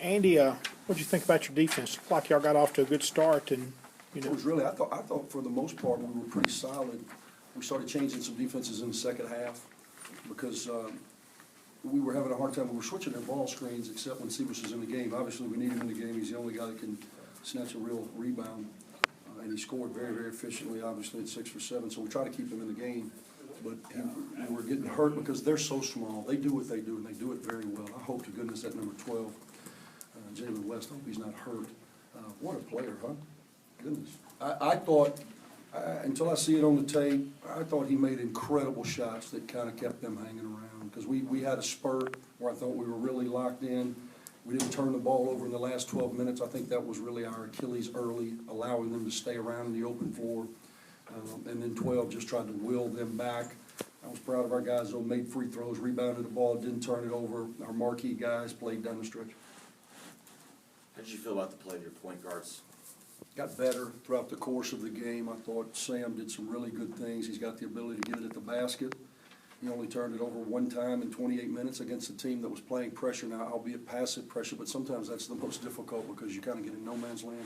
Andy, what'd you think about your defense? Looked like y'all got off to a good start, and It was really, I thought for the most part, we were pretty solid. We started changing some defenses in the second half because we were having a hard time. We were switching their ball screens except when Sebas was in the game. Obviously, we need him in the game. He's the only guy that can snatch a real rebound. And he scored very, very efficiently, obviously, at 6 for 7. So we try to keep him in the game. But we were getting hurt because they're so small. They do what they do, and they do it very well. I hope to goodness that number 12, Jalen West, I hope he's not hurt. What a player, huh? Goodness. I thought, until I see it on the tape, I thought he made incredible shots that kind of kept them hanging around. Because we had a spurt where I thought we were really locked in. We didn't turn the ball over in the last 12 minutes. I think that was really our Achilles early, allowing them to stay around in the open floor. And then 12 just tried to will them back. I was proud of our guys, though, made free throws, rebounded the ball, didn't turn it over. Our marquee guys played down the stretch. How did you feel about the play of your point guards? Got better throughout the course of the game. I thought Sam did some really good things. He's got the ability to get it at the basket. He only turned it over one time in 28 minutes against a team that was playing pressure now, albeit passive pressure, but sometimes that's the most difficult because you kind of get in no man's land.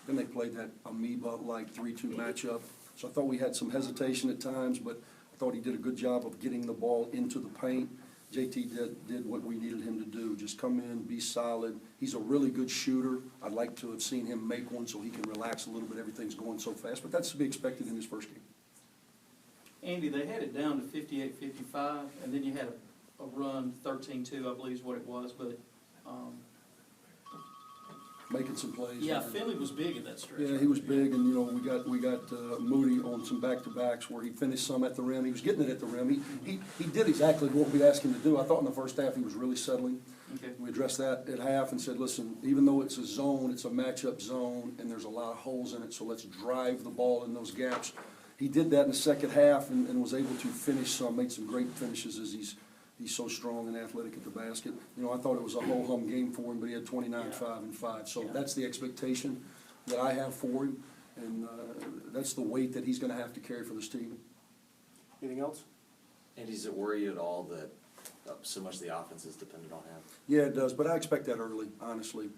Then they played that amoeba-like 3-2 matchup. So I thought we had some hesitation at times, but I thought he did a good job of getting the ball into the paint. JT did what we needed him to do, just come in, be solid. He's a really good shooter. I'd like to have seen him make one so he can relax a little bit. Everything's going so fast, but that's to be expected in his first game. Andy, they had it down to 58-55, and then you had a run 13-2, I believe is what it was, but Making some plays. yeah, Finley was big in that stretch. Yeah, he was big, and we got Moody on some back-to-backs where he finished some at the rim. He was getting it at the rim. He did exactly what we asked him to do. I thought in the first half he was really settling. Okay. We addressed that at half and said, listen, even though it's a zone, it's a matchup zone, and there's a lot of holes in it, so let's drive the ball in those gaps. He did that in the second half and was able to finish some, made some great finishes as he's so strong and athletic at the basket. I thought it was a ho-hum game for him, but he had 29, 5, and 5. So that's the expectation that I have for him, and that's the weight that he's going to have to carry for this team. anything else? And does it worry you at all that so much of the offense is dependent on him? Yeah, it does, but I expect that early, honestly.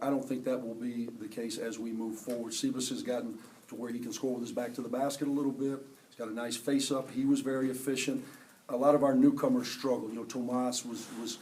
I don't think that will be the case as we move forward. Sebas has gotten to where he can score with his back to the basket a little bit. He's got a nice face-up. He was very efficient. A lot of our newcomers struggle. Tomas was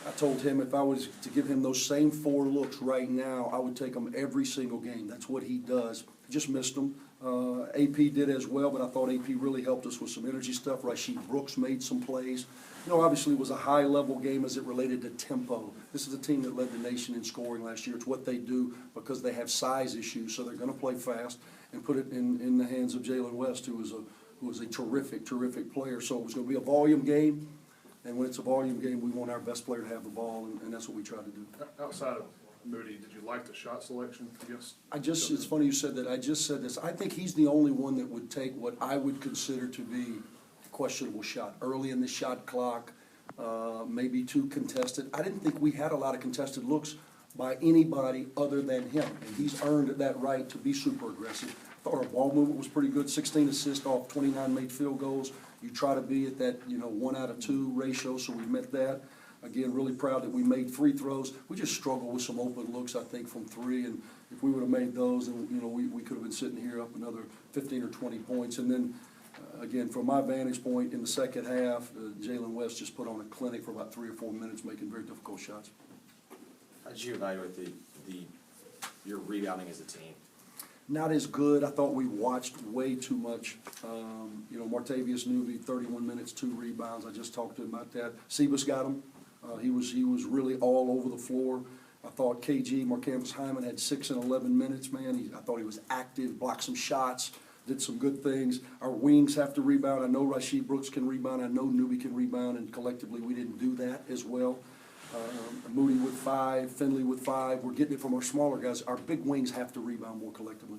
I told him if I was to give him those same 4 looks right now, I would take them every single game. That's what he does. Just missed them. AP did as well, but I thought AP really helped us with some energy stuff. Rasheed Brooks made some plays. Obviously it was a high-level game as it related to tempo. This is a team that led the nation in scoring last year. It's what they do because they have size issues, so they're going to play fast and put it in the hands of Jalen West, who was a terrific, terrific player. So it was going to be a volume game, and when it's a volume game, we want our best player to have the ball, and that's what we try to do. Outside of Moody, did you like the shot selection against? It's funny you said that. I just said this. I think he's the only one that would take what I would consider to be a questionable shot. Early in the shot clock, maybe too contested. I didn't think we had a lot of contested looks by anybody other than him, and he's earned that right to be super aggressive. I thought our ball movement was pretty good, 16 assists off 29 made field goals. You try to be at that 1 out of 2 ratio, so we met that. Again, really proud that we made free throws. We just struggled with some open looks, I think, from 3, and if we would have made those, then we could have been sitting here up another 15 or 20 points. And then, again, from my vantage point in the second half, Jalen West just put on a clinic for about 3 or 4 minutes, making very difficult shots. How did you evaluate your rebounding as a team? Not as good. I thought we watched way too much. Martavius Newby, 31 minutes, 2 rebounds. I just talked to him about that. Sebas got him. He was really all over the floor. I thought KG, Marcampus Hyman, had 6 and 11 minutes, man. I thought he was active, blocked some shots, did some good things. Our wings have to rebound. I know Rasheed Brooks can rebound. I know Newby can rebound, and collectively we didn't do that as well. Moody with 5, Finley with 5. We're getting it from our smaller guys. Our big wings have to rebound more collectively.